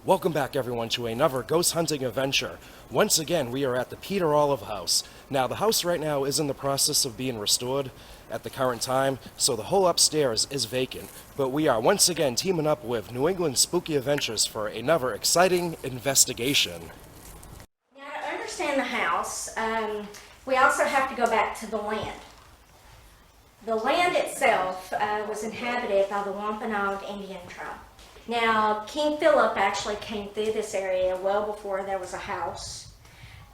Welcome back, everyone, to another ghost hunting adventure. Once again, we are at the Peter Olive house. Now, the house right now is in the process of being restored at the current time, so the whole upstairs is vacant. But we are once again teaming up with New England Spooky Adventures for another exciting investigation. Now, to understand the house, we also have to go back to the land. The land itself was inhabited by the Wampanoag Indian tribe. Now, King Philip actually came through this area well before there was a house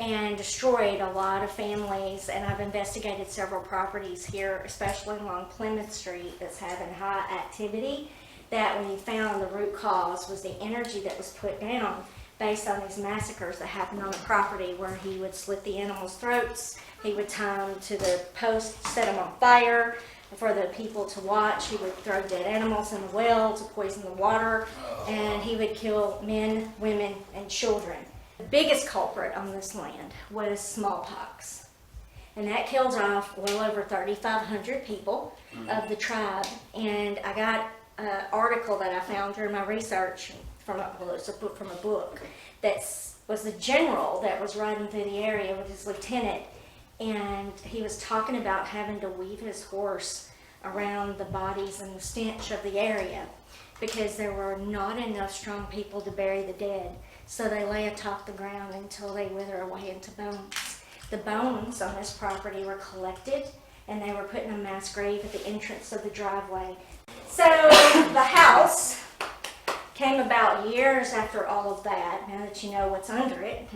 and destroyed a lot of families, and I've investigated several properties here, especially along Plymouth Street, that's having high activity, that when he found the root cause was the energy that was put down based on these massacres that happened on the property, where he would slit the animals' throats, he would tie them to the post, set them on fire for the people to watch. He would throw dead animals in the well to poison the water, and he would kill men, women, and children. The biggest culprit on this land was smallpox, and that killed off well over 3,500 people of the tribe. And I got an article that I found during my research from a book that was the general that was riding through the area with his lieutenant, and he was talking about having to weave his horse around the bodies and the stench of the area because there were not enough strong people to bury the dead, so they lay atop the ground until they wither away into bones. The bones on this property were collected and they were put in a mass grave at the entrance of the driveway. So the house came about years after all of that. Now that you know what's under it,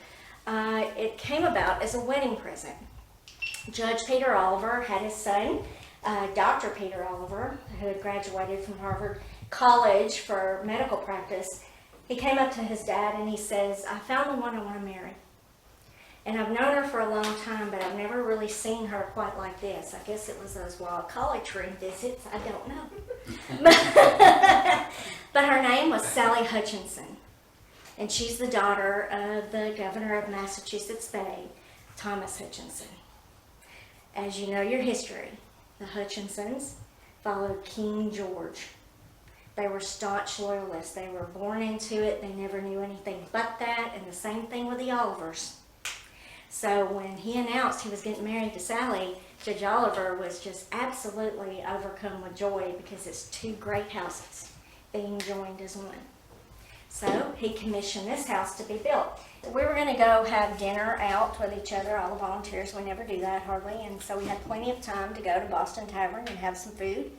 it came about as a wedding present. Judge Peter Oliver had his son, Dr. Peter Oliver, who had graduated from Harvard College for medical practice. He came up to his dad and he says, "I found the one I want to marry. And I've known her for a long time, but I've never really seen her quite like this." I guess it was those wild college room visits, I don't know. But her name was Sally Hutchinson, and she's the daughter of the governor of Massachusetts Bay, Thomas Hutchinson. As you know your history, the Hutchinsons followed King George. They were staunch loyalists. They were born into it. They never knew anything but that, and the same thing with the Olivers. So when he announced he was getting married to Sally, Judge Oliver was just absolutely overcome with joy because it's two great houses being joined as one. So he commissioned this house to be built. We were going to go have dinner out with each other, all the volunteers. We never do that hardly, and so we had plenty of time to go to Boston Tavern and have some food.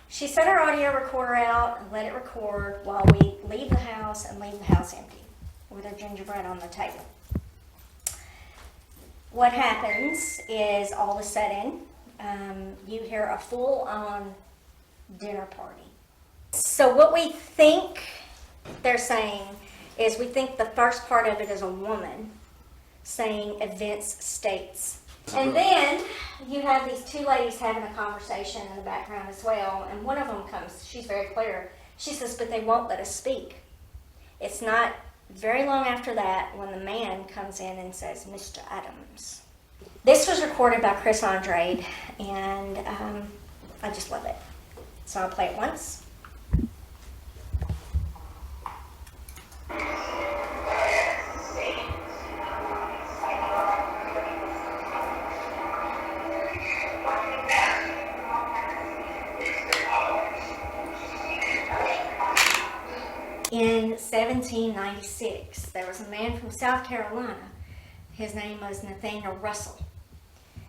She set our audio recorder out and let it record while we leave the house and leave the house empty with our gingerbread on the table. What happens is all of a sudden you hear a full-on dinner party. So what we think they're saying is, we think the first part of it is a woman saying events states. And then you have these two ladies having a conversation in the background as well, and one of them comes, she's very clear, she says, "But they won't let us speak." It's not very long after that when the man comes in and says, "Mr. Adams." This was recorded by Chris Andrade, and I just love it. So I'll play it once. In 1796, there was a man from South Carolina. His name was Nathaniel Russell.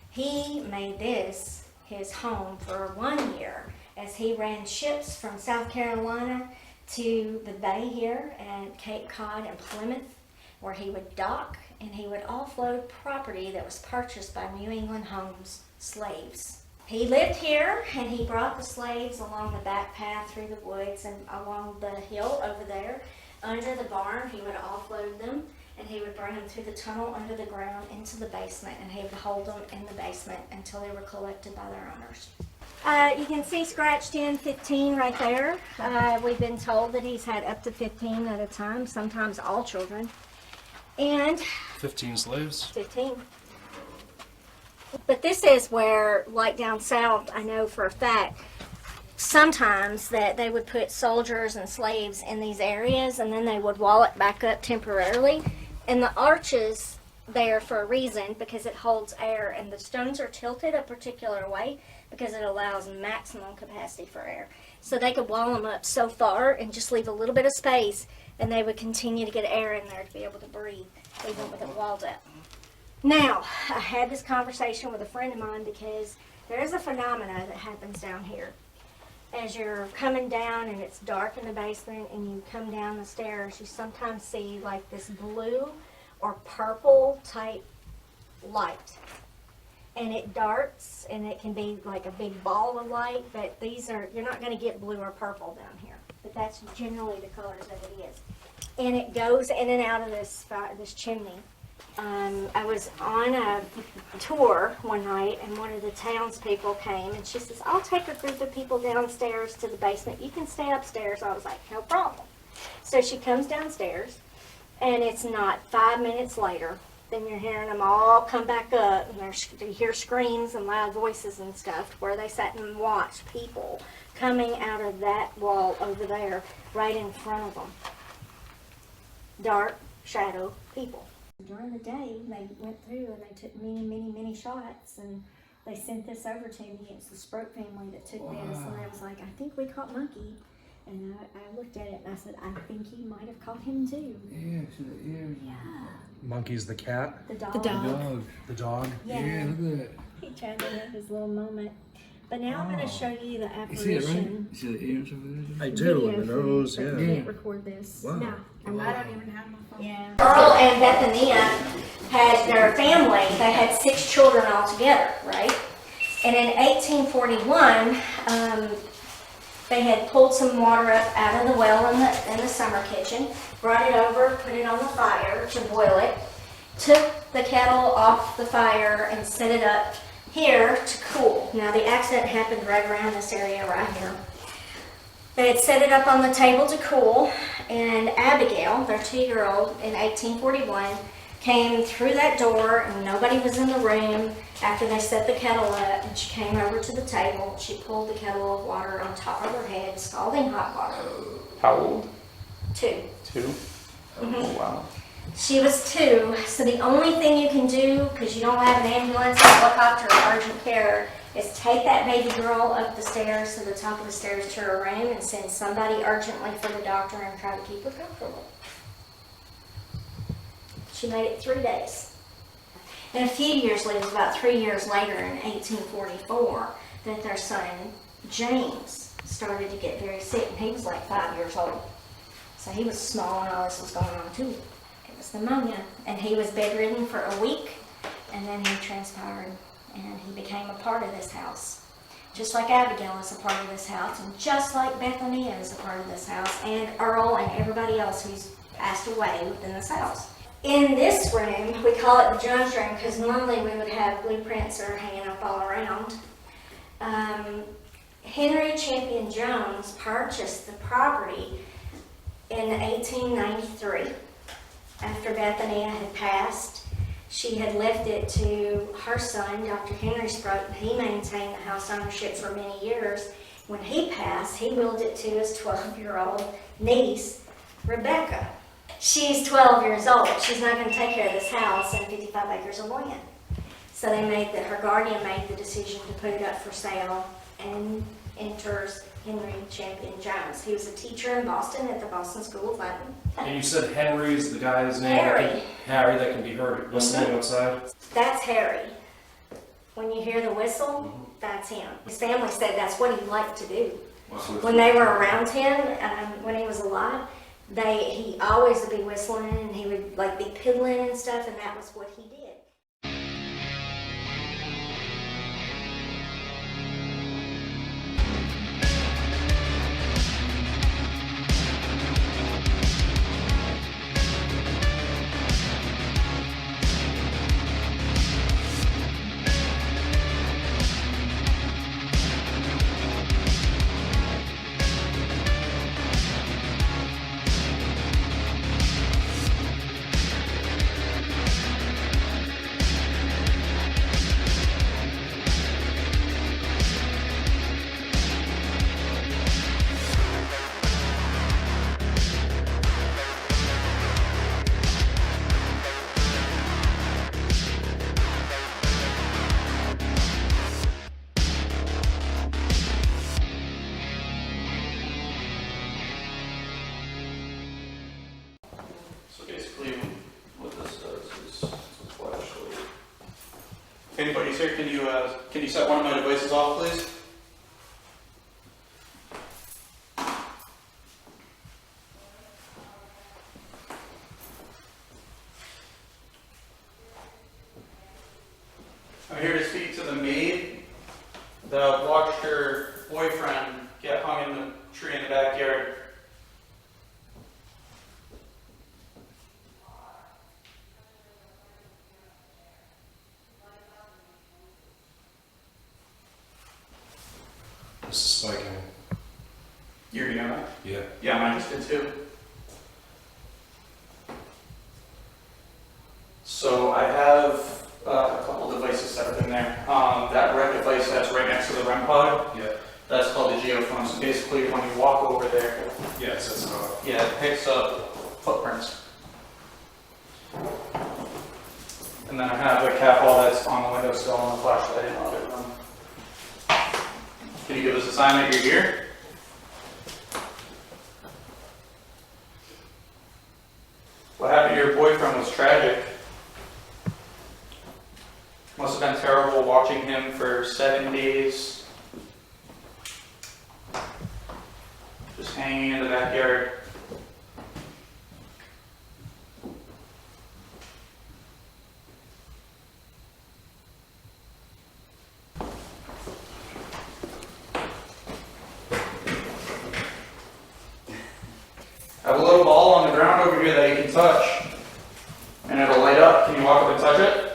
He made this his home for 1 year as he ran ships from South Carolina to the bay here at Cape Cod and Plymouth, where he would dock and he would offload property that was purchased by New England Homes slaves. He lived here, and he brought the slaves along the back path through the woods and along the hill over there. Under the barn, he would offload them, and he would bring them through the tunnel under the ground into the basement, and he would hold them in the basement until they were collected by their owners. You can see scratched in 15 right there. We've been told that he's had up to 15 at a time, sometimes all children. And 15 slaves? 15. But this is where, like down south, I know for a fact, sometimes that they would put soldiers and slaves in these areas, and then they would wall it back up temporarily. And the arches there for a reason, because it holds air, and the stones are tilted a particular way because it allows maximum capacity for air. So they could wall them up so far and just leave a little bit of space, and they would continue to get air in there to be able to breathe, even with it walled up. Now, I had this conversation with a friend of mine because there is a phenomena that happens down here. As you're coming down and it's dark in the basement and you come down the stairs, you sometimes see like this blue or purple type light. And it darts, and it can be like a big ball of light, but you're not going to get blue or purple down here. But that's generally the colors that it is. And it goes in and out of this chimney. I was on a tour one night, and one of the townspeople came, and she says, I'll take a group of people downstairs to the basement. You can stay upstairs. I was like, no problem. So she comes downstairs, and it's not 5 minutes later, then you're hearing them all come back up, and you hear screams and loud voices and stuff, where they sat and watched people coming out of that wall over there, right in front of them. Dark, shadow people. During the day, they went through and they took many shots, and they sent this over to me. It's the Sprout family that took this, and I was like, I think we caught Monkey. And I looked at it and I said, I think you might have caught him too. Yeah, so the ears. Yeah. Monkey's the cat. The dog. The dog. The dog. Yeah. Yeah, look at that. He tried to have his little moment. But now I'm going to show you the You see it, right? apparition. You see the ears over there? I do, and the Video nose, footage, but yeah. I can't record this. Wow. No. And I don't even have my phone. Yeah. Earl and Bethania had their family. They had 6 children altogether, right? And in 1841, they had pulled some water up out of the well in the summer kitchen, brought it over, put it on the fire to boil it, took the kettle off the fire and set it up here to cool. Now the accident happened right around this area right here. They had set it up on the table to cool, and Abigail, their 2-year-old, in 1841, came through that door, and nobody was in the room after they set the kettle up, and she came over to the table. She pulled the kettle of water on top of her head, scalding hot water. How old? 2. 2? Mhm. Oh, wow. She was 2, so the only thing you can do, because you don't have an ambulance, a helicopter, or urgent care, is take that baby girl up the stairs to the top of the stairs to her room and send somebody urgently for the doctor and try to keep her comfortable. She made it 3 days. And a few years later, about 3 years later in 1844, that their son, James, started to get very sick, and he was like 5 years old. So he was small and all this was going on too. It was pneumonia, and he was bedridden for a week, and then he transpired, and he became a part of this house. Just like Abigail is a part of this house, and just like Bethania is a part of this house, and Earl and everybody else who's passed away within this house. In this room, we call it the Jones room because normally we would have blueprints that are hanging up all around. Henry Champion Jones purchased the property in 1893 after Bethania had passed. She had left it to her son, Dr. Henry Sprout, and he maintained the house ownership for many years. When he passed, he willed it to his 12-year-old niece, Rebecca. She's 12 years old. She's not going to take care of this house and 55 acres of land. So her guardian made the decision to put it up for sale, and enters Henry Champion Jones. He was a teacher in Boston at the Boston School of Latin. And you said Henry's the guy's name? Harry. Harry, that can be heard whistling outside? That's Harry. When you hear the whistle, that's him. His family said that's what he liked to do. When they were around him, when he was alive, he always would be whistling, and he would be piddling and stuff, and that was what he did. If anybody's here, can you set one of my devices off, please? I'm here to speak to the maid that watched her boyfriend get hung in the tree in the backyard. This is spiking. You're hearing that? Yeah. Yeah, mine just did too. So I have a couple devices set up in there. That red device that's right next to the REM pod, Yeah. that's called the geophone. So basically when you walk over there, Yeah, it sets it off. yeah, it picks up footprints. And then I have a cat ball that's on the windowsill and the flashlight in the other room. Can you give us a sign that you're here? What happened to your boyfriend was tragic. Must have been terrible watching him for 7 days. Just hanging in the backyard. I have a little ball on the ground over here that you can touch. And it'll light up. Can you walk up and touch it?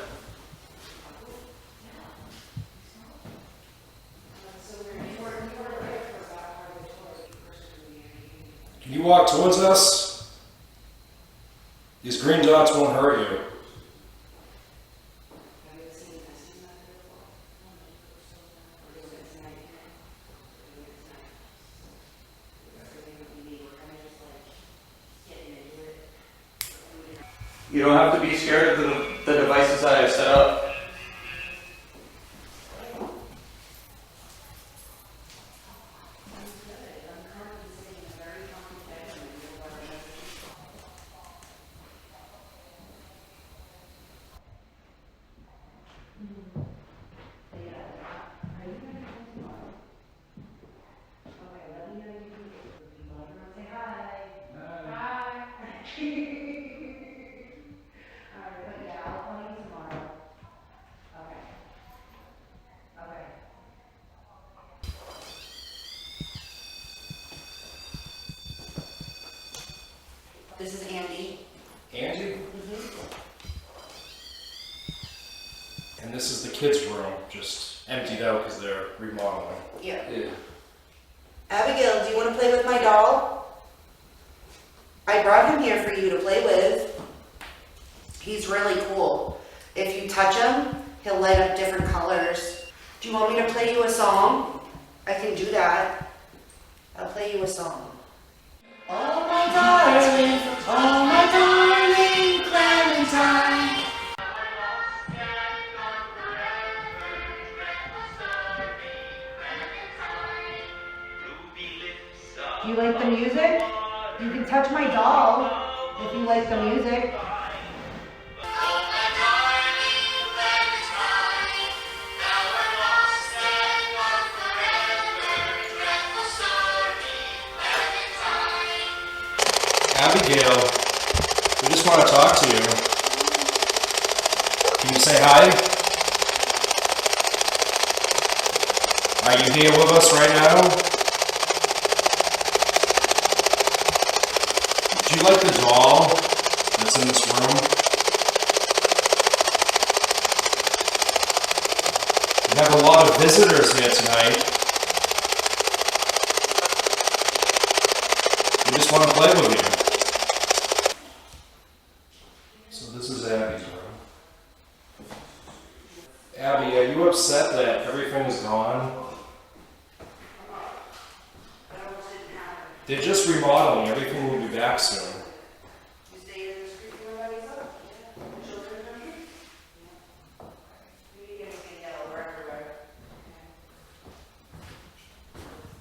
Can you walk towards us? These green dots won't hurt you. You don't have to be scared of the devices that I set up. This is Andy. Andy? And this is the kids' room, just emptied out because they're remodeling. Yeah. Yeah. Abigail, do you want to play with my doll? I brought him here for you to play with. He's really cool. If you touch him, he'll light up different colors. Do you want me to play you a song? I can do that. I'll play you a song. Oh my darling Clementine. Do you like the music? You can touch my doll if you like the music. Abigail, we just want to talk to you. Can you say hi? Are you here with us right now? Do you like the doll that's in this room? We have a lot of visitors here tonight. We just want to play with you. So this is Abby's room. Abby, are you upset that everything is gone? They're just remodeling. Everything will be back soon.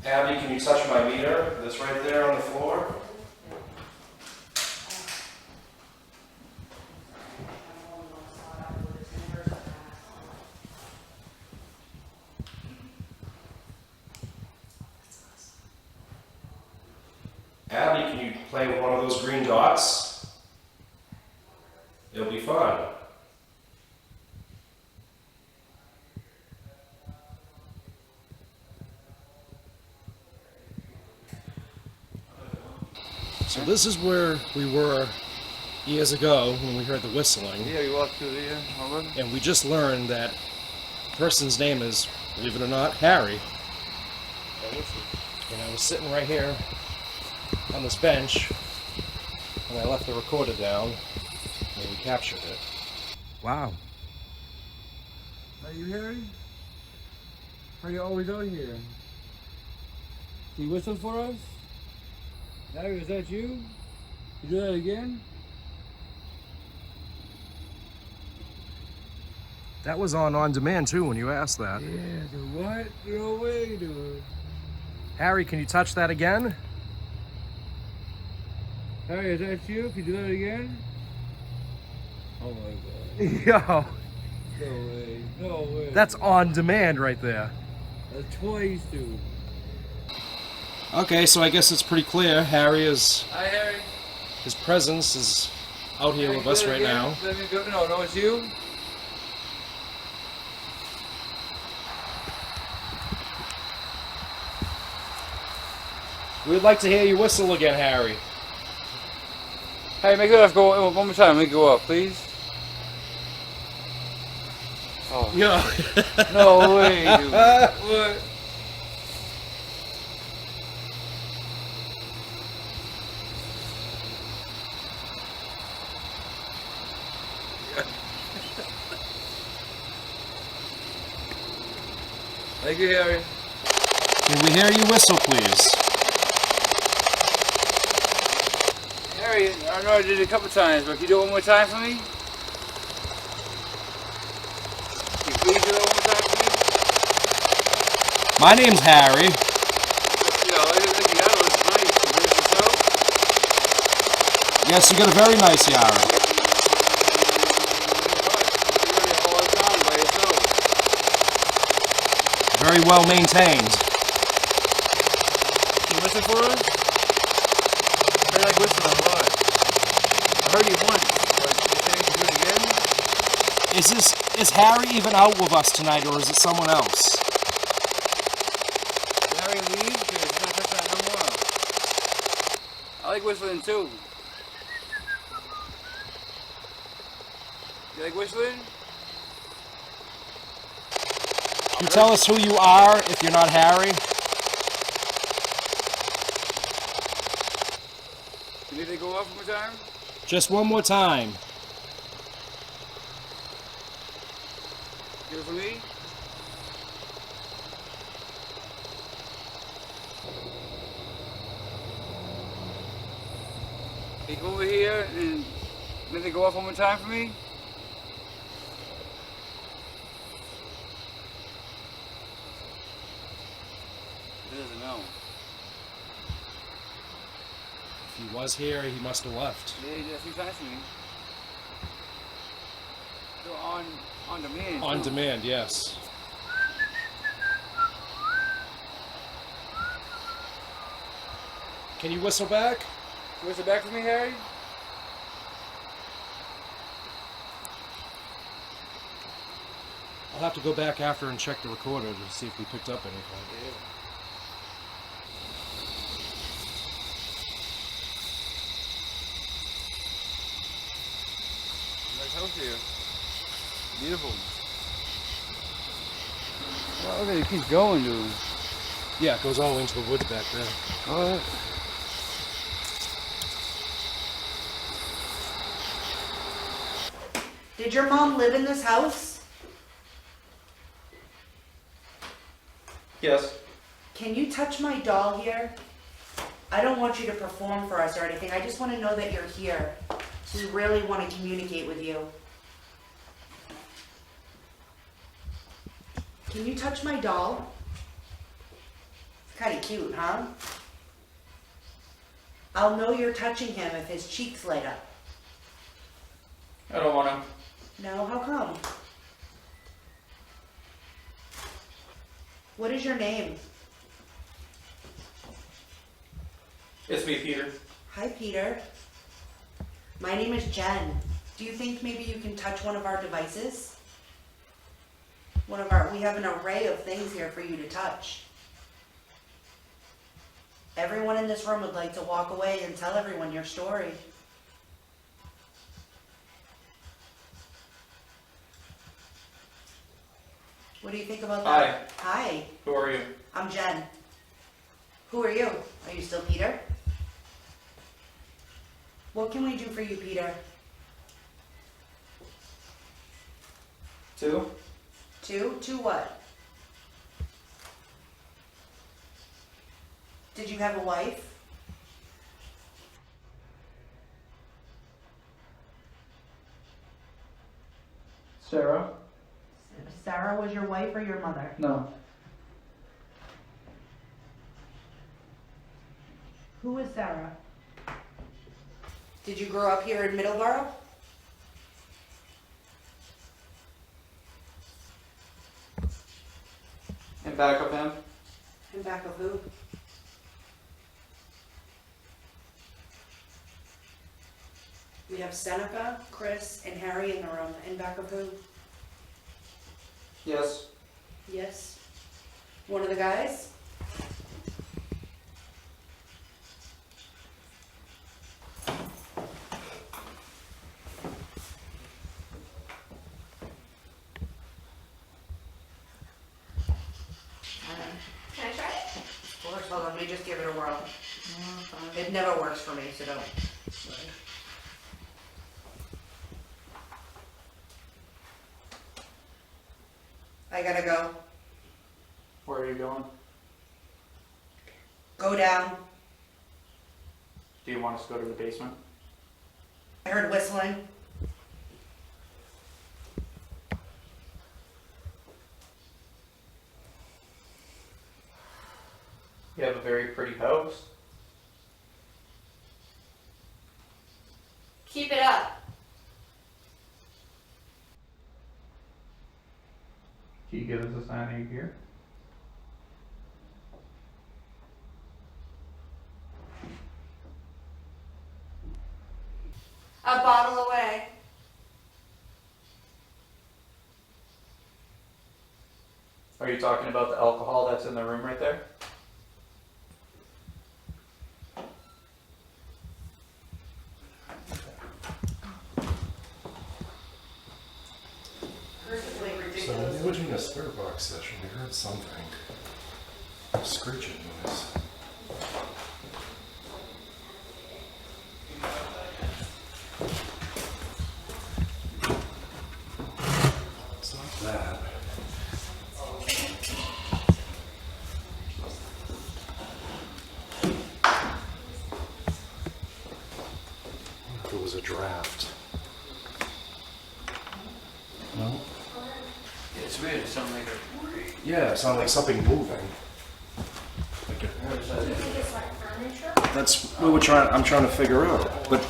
Abby, can you touch my meter that's right there on the floor? play with one of those green dots. It'll be fun. So this is where we were years ago when we heard the whistling. Yeah, you walk through there. And we just learned that the person's name is, believe it or not, Harry. And I was sitting right here on this bench, and I left the recorder down, and we captured it. Wow. Are you Harry? Are you always out here? Can you whistle for us? Harry, is that you? You do that again? That was on demand too when you asked that. Yeah, dude, what? No way, dude. Harry, can you touch that again? Harry, is that you? Can you do that again? Oh my god. Yo, No way. No way. that's on demand right there. That's twice, dude. Okay, so I guess it's pretty clear Harry is, Hi, Harry. his presence is out here with us right now. Let me go. No, it's you. We'd like to hear you whistle again, Harry. Hey, make it go one more time. Make it go up, please. Oh, Yeah. no way, dude. What? Thank you, Harry. Can we hear you whistle, please? Harry, I know I did it a couple times, but can you do it one more time for me? Can you please do it one more time for me? My name's Harry. You know, I think the other was nice. You do it yourself? Yes, you got a very nice yard. You're doing it all the time by yourself. Very well maintained. Can you whistle for us? I like whistling a lot. I heard you once, but you say you can do it again? Is Harry even out with us tonight, or is it someone else? Did Harry leave? Because he's not touching that no more. I like whistling too. You like whistling? Can you tell us who you are if you're not Harry? Can you go off one more time? Just one more time. Give it for me? Can you come over here and let it go off one more time for me? He doesn't know. If he was here, he must have left. Yeah, he did a few times for me. So on demand. On too. demand, yes. Can you whistle back? You whistle back for me, Harry? I'll have to go back after and check the recorder to see if we picked up anything. Yeah. Nice house here. Beautiful. Wow, look at it keeps going, dude. Yeah, it goes all the way into the woods back there. What? Did your mom live in this house? Yes. Can you touch my doll here? I don't want you to perform for us or anything. I just want to know that you're here. We really want to communicate with you. Can you touch my doll? It's kind of cute, huh? I'll know you're touching him if his cheeks light up. I don't want to. No, how come? What is your name? It's me, Peter. Hi, Peter. My name is Jen. Do you think maybe you can touch one of our devices? We have an array of things here for you to touch. Everyone in this room would like to walk away and tell everyone your story. What do you think about that? Hi. Who are you? I'm Jen. Who are you? Are you still Peter? What can we do for you, Peter? 2? 2? 2 what? Did you have a wife? Sarah? Sarah was your wife or your mother? No. Who is Sarah? Did you grow up here in Middleborough? In back of him? In back of who? We have Seneca, Chris, and Harry in the room. In back of who? Yes. Yes. One of the guys? Can I try it? Of course, hold on, let me just give it a whirl. It never works for me, so don't. I gotta go. Where are you going? Go down. Do you want us to go to the basement? I heard whistling. You have a very pretty house. Keep it up. Can you give us a sign that you're here? A bottle away. Are you talking about the alcohol that's in the room right there? So when we were doing a spirit box session, we heard something. A screeching noise. It's not that. I wonder if it was a draft. No? It's weird, it sounds like a... Yeah, it sounded like something moving. Like You think it's like furniture? that's what I'm trying to figure out. But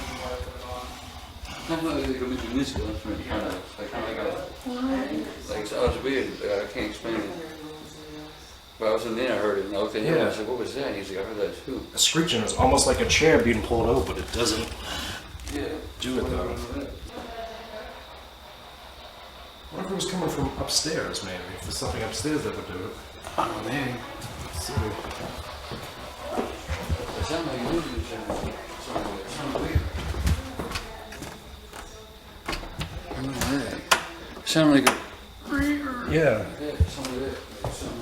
That's not like a musical instrument, kind of like so it was weird. I can't explain it. But I was in there, I heard it, and I looked at him, and I was like, what was that? And he's like, I heard that too. the screeching is almost like a chair being pulled out, but it doesn't Yeah. do it though. What if it was coming from upstairs, maybe? If there's something upstairs that would do it. Oh, man. Let's see. It sounded like moving. It sounded weird. I don't know that. It sounded like a... Yeah. Yeah, something like that. Like some...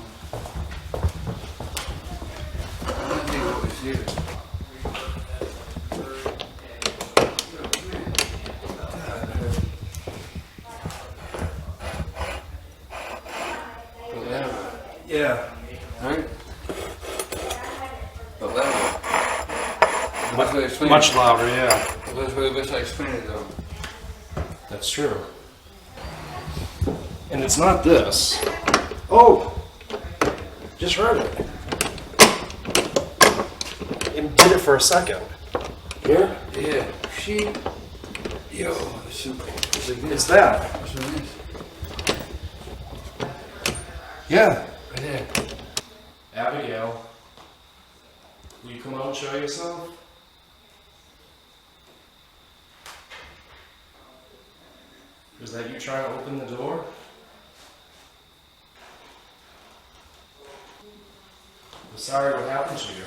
I don't think what was here. Yeah. Right? But louder. That's what I explained. Much louder, yeah. That's the best I explained it though. That's true. And it's not this. Oh! Just heard it. It did it for a second. Here? Yeah. She. Yo, it's super. It's like this. It's that. That's what it is. Yeah. Right there. Abigail, will you come out and show yourself? Is that you trying to open the door? I'm sorry what happened to you.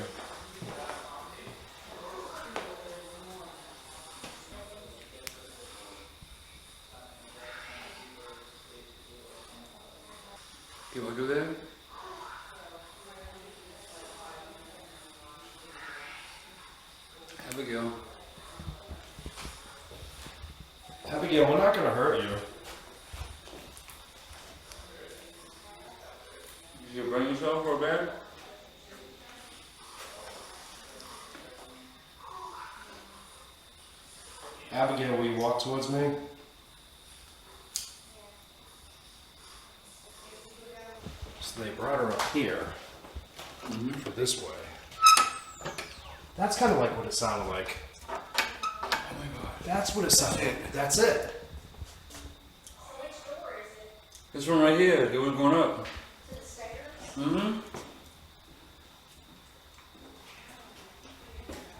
You want to do that? Abigail. Abigail, we're not going to hurt you. Did you bring yourself for a bed? Abigail, will you walk towards me? So they brought her up here for this way. That's kind of like what it sounded like. Oh my god. That's what it sounded like. That's it. This one right here, the one going up.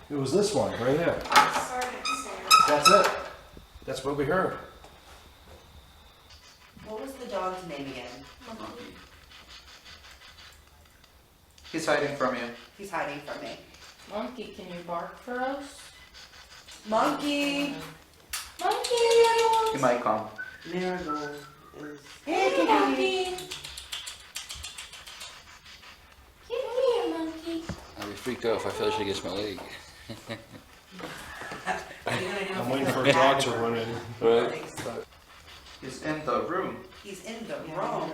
It was this one right here. That's it. That's what we heard. What was the dog's name again? He's hiding from you. He's hiding from me. Monkey, can you bark for us? Monkey! Monkey! He might come. Marigold is. Hey, monkey! Come here, monkey. I'll be freaked out if I feel she gets my leg. I'm waiting for a dog to run in. Right? He's in the room. He's in the room. Oh,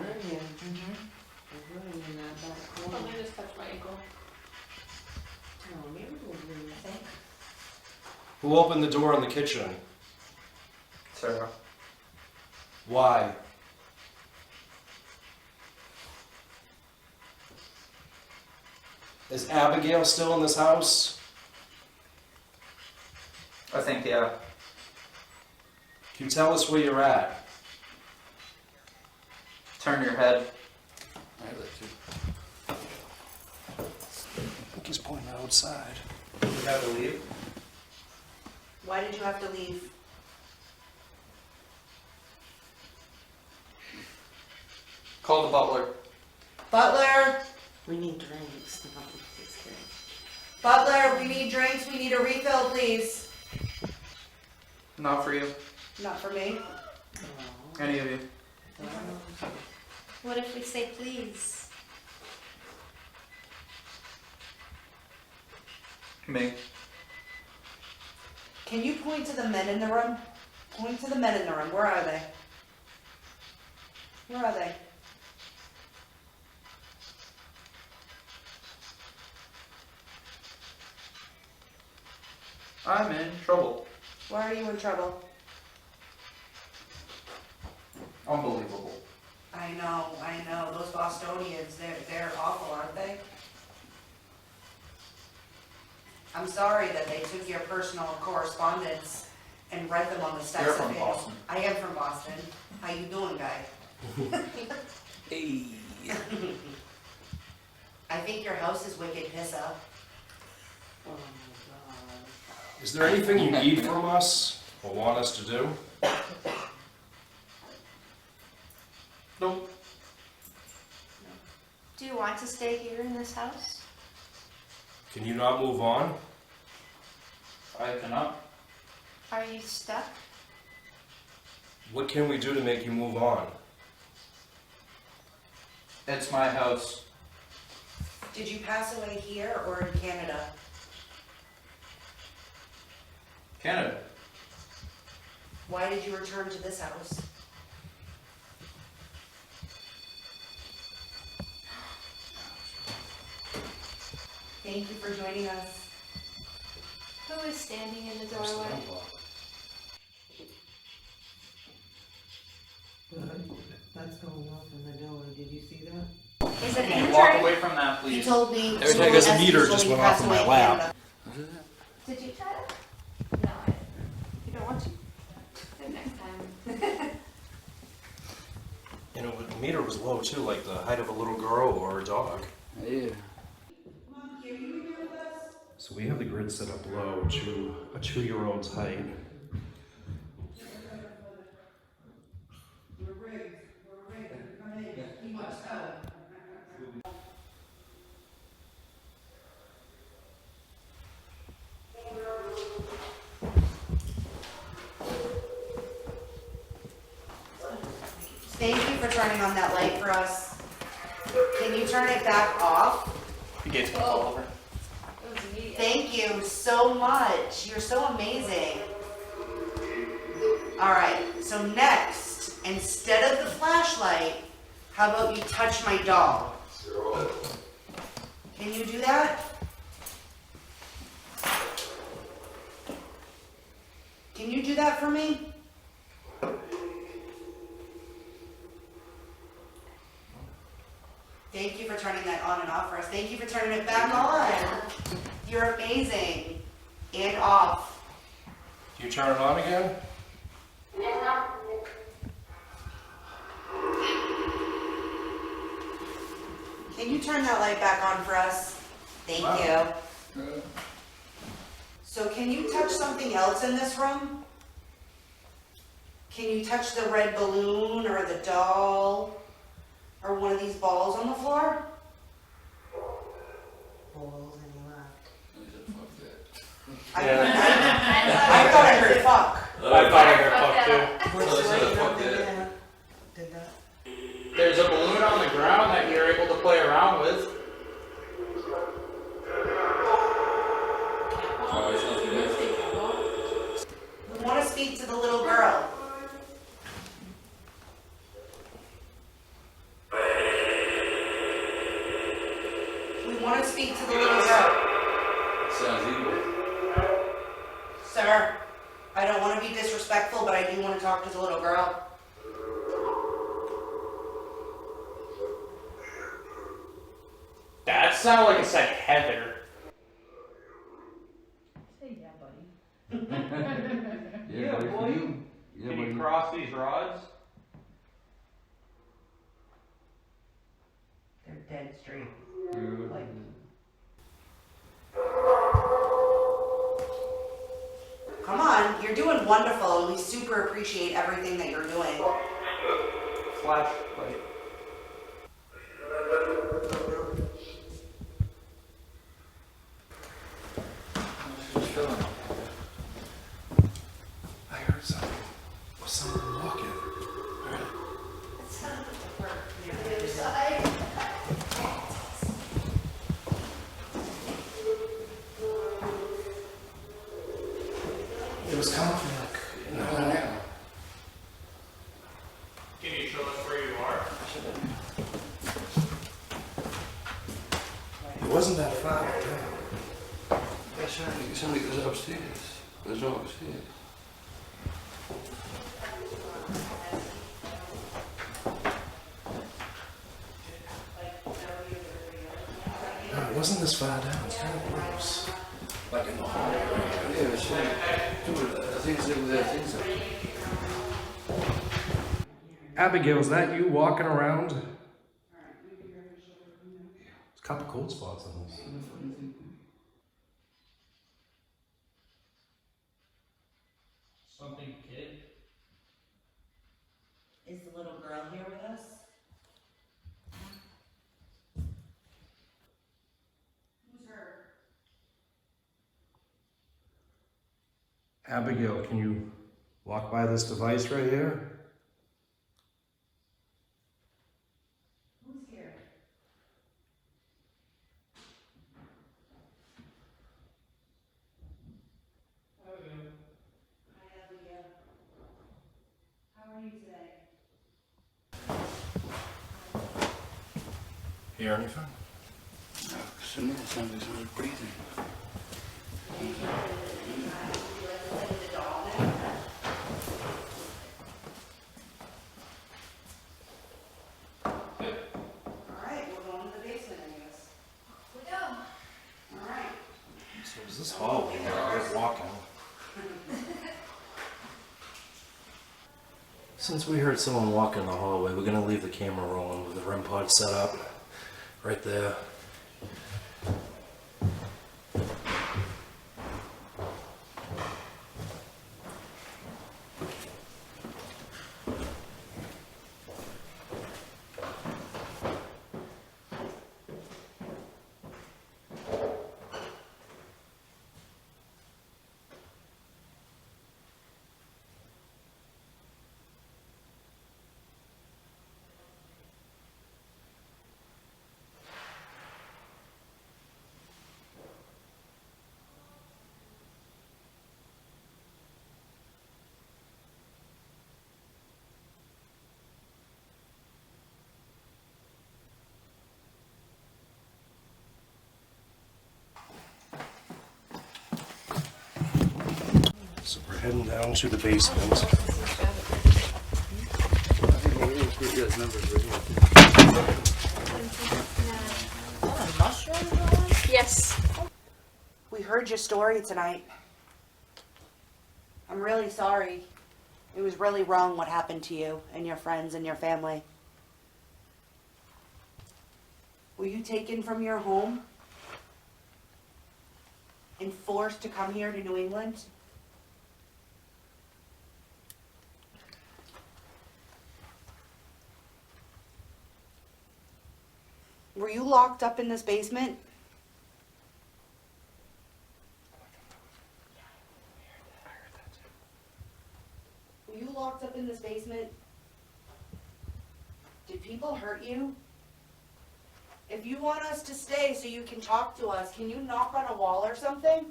let me just touch my ankle. Who opened the door in the kitchen? Sarah. Why? Is Abigail still in this house? I think, yeah. Can you tell us where you're at? Turn your head. I have that too. I think he's pointing outside. You have to leave. Why did you have to leave? Call the butler. Butler! We need drinks. Butler, we need drinks. We need a refill, please. Not for you. Not for me. Any of you. What if we say please? Me. Can you point to the men in the room? Point to the men in the room. Where are they? Where are they? I'm in trouble. Why are you in trouble? Unbelievable. I know. Those Bostonians, they're awful, aren't they? I'm sorry that they took your personal correspondence and read them on the steps You're of from it. Boston. I am from Boston. How you doing, guy? Hey. I think your house is wicked piss up. Is there anything you need from us or want us to do? Nope. Do you want to stay here in this house? Can you not move on? I cannot. Are you stuck? What can we do to make you move on? It's my house. Did you pass away here or in Canada? Canada. Why did you return to this house? Thank you for joining us. Who is standing in the doorway? That's going off in the door. Did you see that? Is it Walk Andrew? away from that, He please. told me. Every time there's a meter just went off in my lap. What is that? Did you try to? No, you don't want to? Then next time. You know, the meter was low too, like the height of a little girl or a dog. Yeah. So we have the grid set up low to a 2-year-old's height. Thank you for turning on that light for us. Can you turn it back off? The gate's gonna fall over. It was immediate. Thank you so much. You're so amazing. All right, so next, instead of the flashlight, how about you touch my doll? Can you do that? Can you do that for me? Thank you for turning that on and off for us. Thank you for turning it back on. You're amazing. And off. Do you turn it on again? Can you turn that light back on for us? Thank you. So can you touch something else in this room? Can you touch the red balloon or the doll or one of these balls on the floor? Balls and you left. I thought I heard fuck. I thought I heard fuck too. Which Oh, way so you fuck did that. that? Did that? There's a balloon on the ground that you're able to play around with. Oh, it's not good. We want to speak to the little girl. We want to speak to the little girl. Sounds evil. Sir, I don't want to be disrespectful, but I do want to talk to the little girl. That sounded like it said Heather. Say yeah, buddy. Yeah, but if boy. you, yeah, Can but you you- cross these rods? They're dead straight. you- Like- Come on, you're doing wonderful, and we super appreciate everything that you're doing. Flashlight. She's feeling it. I heard something. Someone walking. It was coming from like, Can you show us where you are? it wasn't that far down. Yeah, somebody goes upstairs. There's no upstairs. No, it wasn't this far down. It's kind of close. Like in the hallway. Yeah, but things that there, things that. Abigail, is that you walking around? There's a couple cold spots on this. Something kid? Is the little girl here with us? Who's her? Abigail, can you walk by this device right here? Who's here? Hi, Abigail. How are you today? Hear anything? No, somebody sounds like someone's breathing. Alright, we're going to the basement, I guess. We go. Alright. So is this hallway where I was walking? Since we heard someone walk in the hallway, we're gonna leave the camera rolling with the REM pod set up right there. Heading down to the basement. I think what it is, yeah, numbers right here. Yes. We heard your story tonight. I'm really sorry. It was really wrong what happened to you and your friends and your family. Were you taken from your home and forced to come here to New England? Were you locked up in this basement? Were you locked up in this basement? Did people hurt you? If you want us to stay so you can talk to us, can you knock on a wall or something?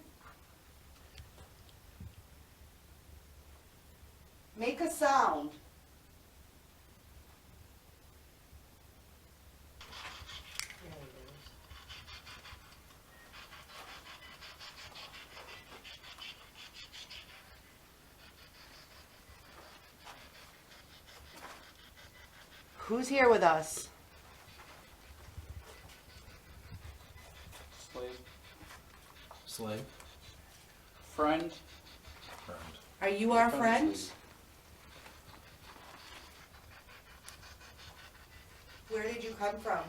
Make a sound. Who's here with us? Slave. Slave. Friend. Are you our Friend. friend? Where did you come from?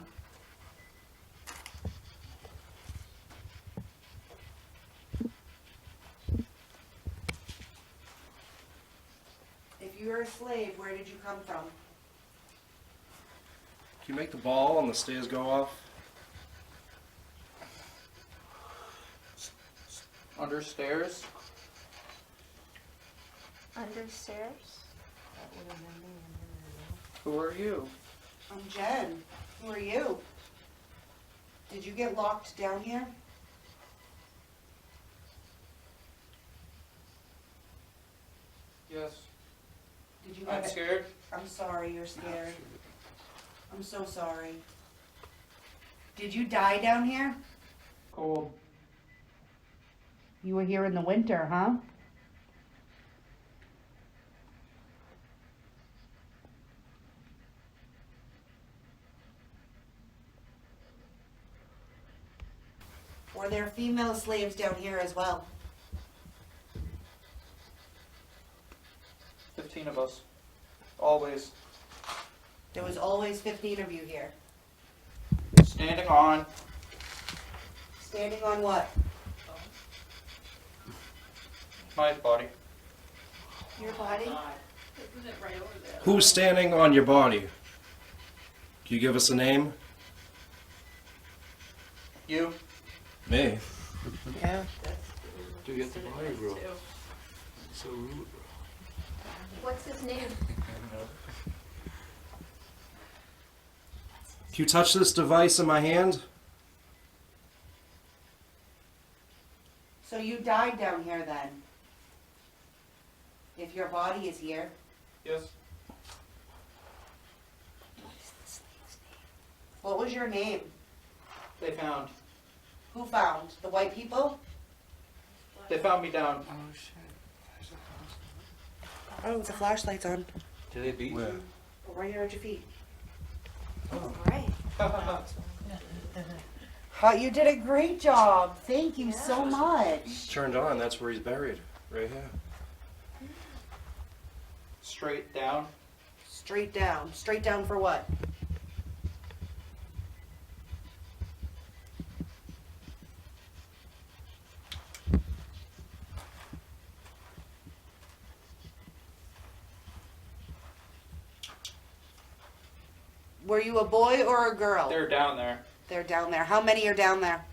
If you were a slave, where did you come from? Can you make the ball and the stairs go off? Under stairs. Understairs? Who are you? I'm Jen. Who are you? Did you get locked down here? Yes. Did you I'm get scared. I'm sorry you're scared. I'm so sorry. Did you die down here? Cold. You were here in the winter, huh? Were there female slaves down here as well? 15 of us. Always. There was always 15 of you here. Standing on. Standing on what? My body. Your body? Who's standing on your body? Can you give us a name? You. Me. Yeah. Do you get the body roll? So rude. What's his name? Can you touch this device in my hand? So you died down here then? If your body is here? Yes. What was your name? They found. Who found? The white people? They found me down. Oh shit. Oh, the flashlight's on. Did they beat Where? you? Right here at your feet. Oh. Right. You did a great job. Thank you so much. It's turned on. That's where he's buried. Right here. Straight down. Straight down. Straight down for what? Were you a boy or a girl? They're down there. They're down there. How many are down there?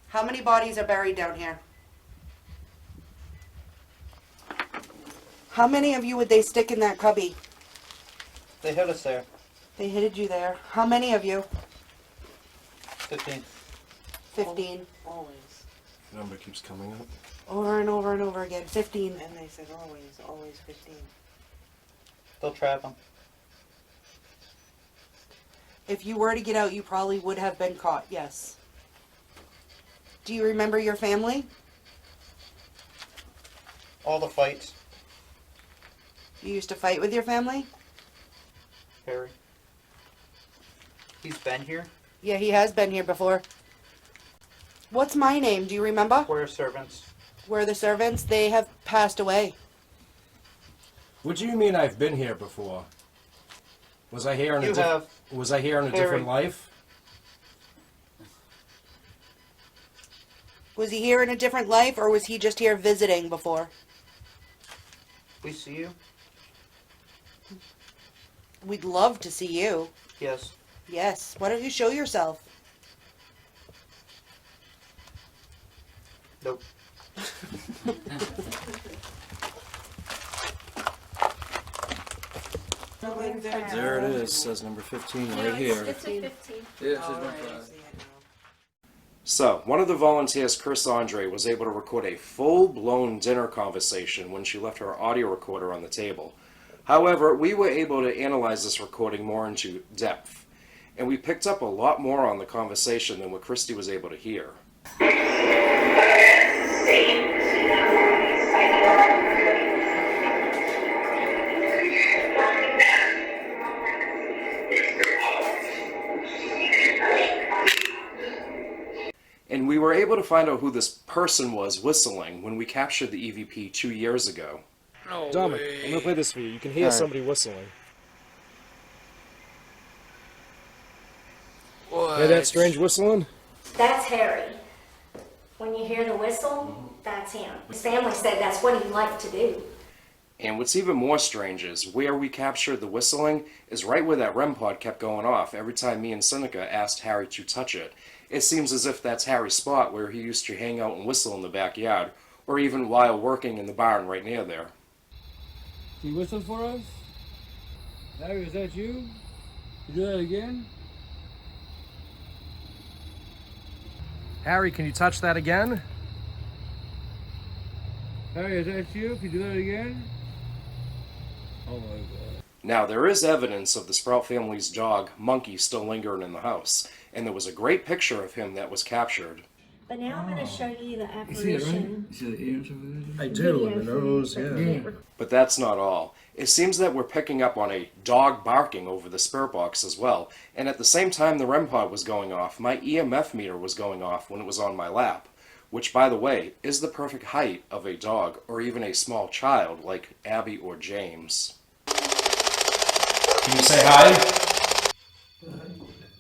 How many bodies are buried down here? How many of you would they stick in that cubby? They hit us there. They hid you there. How many of you? 15. 15. Always. The number keeps coming up. Over and over and over again. 15. And they said always 15. They'll trap them. If you were to get out, you probably would have been caught, yes. Do you remember your family? All the fights. You used to fight with your family? Harry. He's been here. Yeah, he has been here before. What's my name? Do you remember? We're servants. We're the servants. They have passed away. What do you mean I've been here before? Was I here in Was I here in a different life? Was he here in a different life, or was he just here visiting before? We see you? We'd love to see you. Yes. Yes. Why don't you show yourself? Nope. There it is. Says number 15 right here. It's a 15. Yeah, it says 1-5. So, one of the volunteers, Chris Andre, was able to record a full-blown dinner conversation when she left her audio recorder on the table. However, we were able to analyze this recording more into depth, and we picked up a lot more on the conversation than what Christy was able to hear. And we were able to find out who this person was whistling when we captured the EVP 2 years ago. No Dominic, way. I'm going to play this for you. You can hear somebody whistling. What? Hear that strange whistling? That's Harry. When you hear the whistle, that's him. His family said that's what he liked to do. And what's even more strange is where we captured the whistling is right where that REM pod kept going off every time me and Seneca asked Harry to touch it. It seems as if that's Harry's spot where he used to hang out and whistle in the backyard, or even while working in the barn right near there. He whistled for us? Harry, is that you? You do that again? Harry, can you touch that again? Harry, is that you? Can you do that again? Oh my god. Now, there is evidence of the Sprout family's dog, Monkey, still lingering in the house, and there was a great picture of him that was captured. But now I'm going to show you the You see it, right? apparition. You see the ears over there? I do, in the nose, Yeah. But that's not all. It seems that we're picking up on a dog barking over the spirit box as well, and at the same time the REM pod was going off, my EMF meter was going off when it was on my lap, which, by the way, is the perfect height of a dog or even a small child like Abby or James. Can you say hi?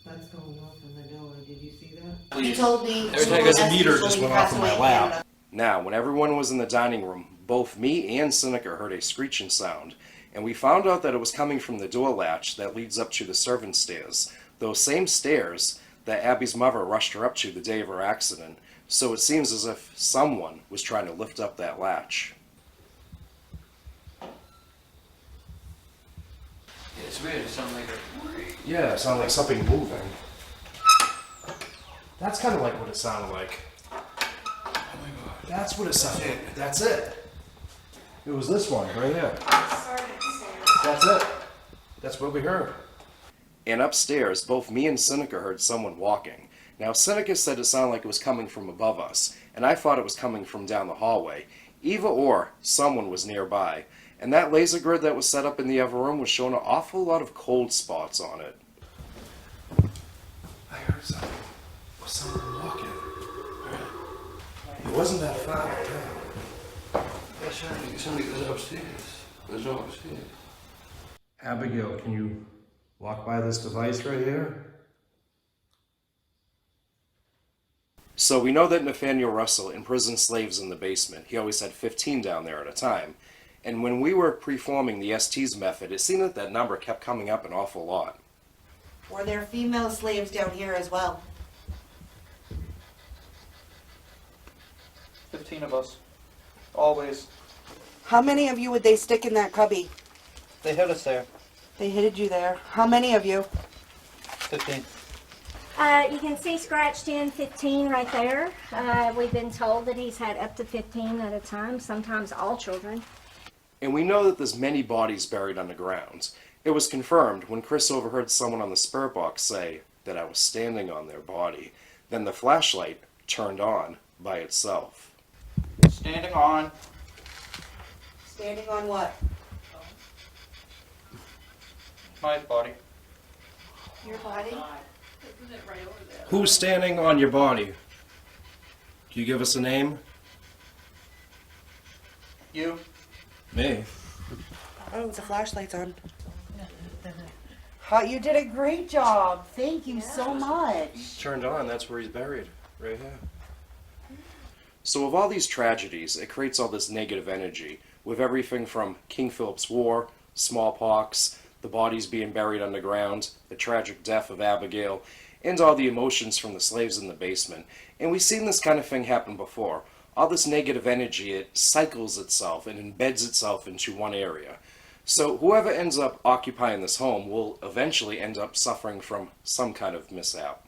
That's going off on the door. Did you see that? He told me. Every time I got the meter, before just he went off passed in my away, lap. Now, when everyone was in the dining room, both me and Seneca heard a screeching sound, and we found out that it was coming from the door latch that leads up to the servants' stairs, those same stairs that Abby's mother rushed her up to the day of her accident, so it seems as if someone was trying to lift up that latch. Yeah, it's weird. It sounds like a... Yeah, it sounded like something moving. That's kind of like what it sounded like. Oh my god. That's what it sounded like. That's it. It was this one right here. That's it. That's what we heard. And upstairs, both me and Seneca heard someone walking. Now, Seneca said it sounded like it was coming from above us, and I thought it was coming from down the hallway. Either or, someone was nearby. And that laser grid that was set up in the other room was showing an awful lot of cold spots on it. I heard something. Was someone walking? It wasn't that far. It sounded like it was upstairs. There's no upstairs. Abigail, can you walk by this device right here? So we know that Nathaniel Russell imprisoned slaves in the basement. He always had 15 down there at a time. And when we were preforming the ST's method, it seemed that that number kept coming up an awful lot. Were there female slaves down here as well? 15 of us. Always. How many of you would they stick in that cubby? They hit us there. They hid you there. How many of you? 15. You can see scratched in 15 right there. We've been told that he's had up to 15 at a time, sometimes all children. And we know that there's many bodies buried underground. It was confirmed when Chris overheard someone on the spirit box say that I was standing on their body. Then the flashlight turned on by itself. Standing on. Standing on what? My body. Your body? Isn't it right over there? Who's standing on your body? Can you give us a name? You? Me. Oh, the flashlight's on. You did a great job. Thank you so much. Turned on, that's where he's buried. Right here. So with all these tragedies, it creates all this negative energy, with everything from King Philip's War, smallpox, the bodies being buried underground, the tragic death of Abigail, and all the emotions from the slaves in the basement. And we've seen this kind of thing happen before. All this negative energy, it cycles itself and embeds itself into one area. So whoever ends up occupying this home will eventually end up suffering from some kind of mishap.